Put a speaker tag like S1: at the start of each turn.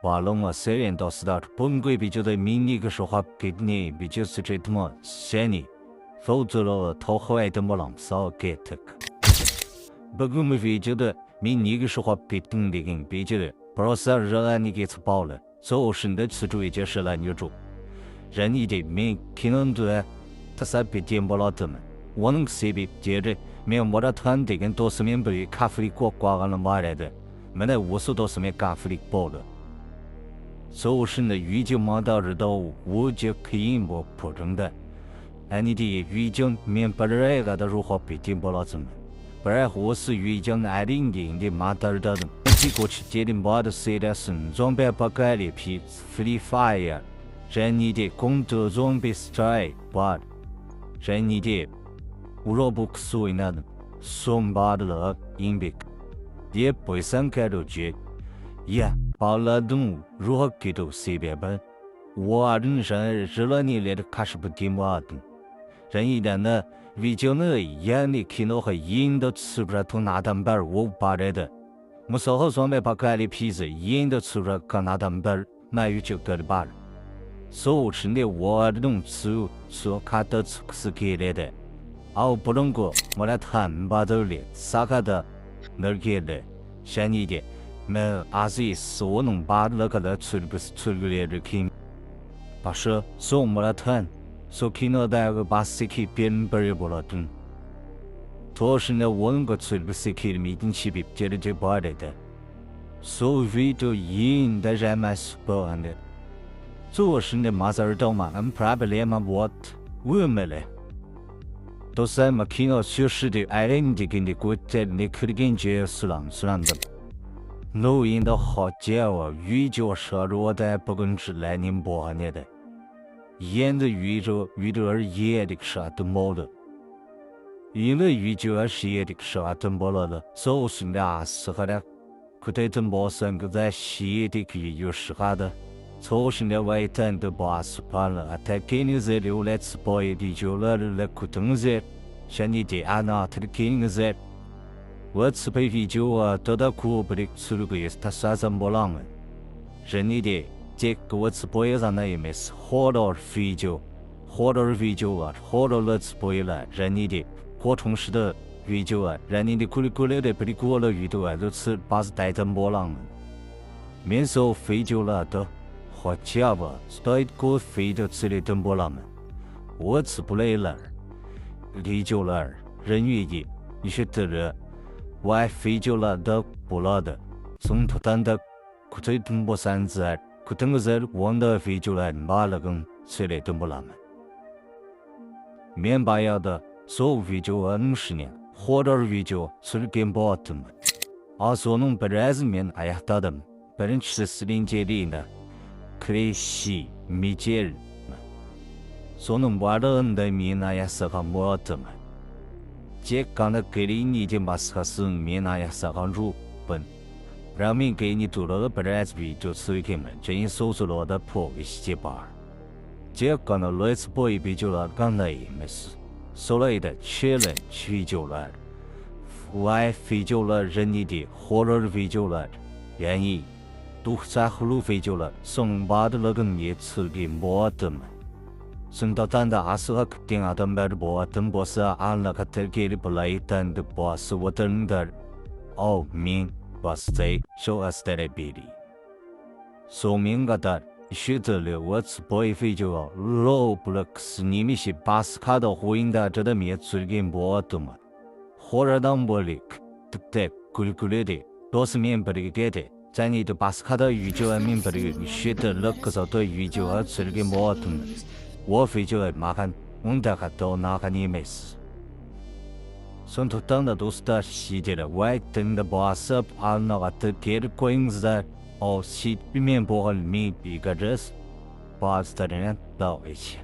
S1: 瓦隆我虽然到时到本国比较的明年个说话给你比较是这么些你，否则了讨好爱的么浪少给他个。不过me比较的明年个说话比等的跟比较的，不知道热爱你给吃饱了，做事的吃住也就是了你住。人一的命可能对，他是比点不了的嘛。我能随便接着，没有我的团队跟多是面不里咖啡里过挂了买来的，没得无数多是面咖啡里包的。做事的语境嘛到日到我就可以不保证的，而你的语境面不是那个的如何比点不了怎么？不然或是语境爱领的嘛到日到的，结果去接的嘛的谁的身装备不改的皮 Free Fire。人你的工作中被 strike 吧，人你的无若不所以呢，送吧的了，因为也不想改到这，也把了动物如何给到随便吧，我人生日了你来的开始不听话的，人一旦呢，为叫呢眼里看到和引导吃不着同那单板我把来的，我稍后装备把改的皮子引导吃不着跟那单板，那有就得了吧。所吃的我这种吃所看到是给来的，而不能够我来谈把头的啥个的那给的，像你的，没还是所能把那个的吃不是吃来的看，把说所我来谈，所看到那个把事情变不了不了的，同时呢我能够吃不是看的面前去比接着就不来的，所以就应的人们是不安的。做事的马萨尔道嘛，俺 problem what 我们嘞，都是俺们看到学识的爱人的跟的国家的可以跟着是啷的，录音的好家伙，宇宙摄入的不跟是来年播呢的，演的宇宙而演的啥都没了，因为宇宙而是演的啥都没了的，做事的啊是和的，可得真没生个在写的可以有时哈的。做事的外滩的巴士盘了，他给你在流来吃饱一点就了来苦等着，像你的安娜他的给你在，我吃杯啤酒啊，得到苦不的吃了个也是他啥子没浪们，人你的这个我吃饱也让那也没事，喝到啤酒啊，喝到了吃饱了，人你的过充实的啤酒啊，人你的苦了的不的过了遇到啊，都吃把是带着没浪们，免受啤酒了都。好家伙，带过非洲吃的真不浪们，我吃不来了，离久了，人愿意，你说得了，我爱非洲了都不了的，从头单的，可最真不三子，可等个在往到非洲来买了个吃的真不浪们，面包要的，所非洲50年，活到非洲吃的更不的们，所弄本来是面哎呀到的，本人吃40节里呢。可以洗米节日，所能玩的人的面那也是很么的嘛。这刚才给你的马斯克是面那也是很入本，让面给你做了个本来是比就吃一个嘛，这一手术了的破一些吧。这刚才类似破一比就了刚才也没事，所谓的确认去就了，父爱非就了人你的活着非就了，愿意。都在葫芦非洲了，送把的那个也吃给没的嘛。送到单的还是和定下的买的不，等不是按那个特给的不来单的不是我等的，明不是在说是在那边的。说明个的，选择了我吃不一非洲啊，老不了是你们是巴斯卡的回应的，这的面吃给没的嘛。或者当不里，对，咕噜的，都是面不的给的。在你的巴斯卡的宇宙而明白的，你学的那个时候对宇宙而吃的个毛东，我非就麻烦，我大概到哪个你没事。从头等的都是的细节的，我等的巴斯按那个的给的规则的，西里面不和里面一个人，巴斯的人到一起。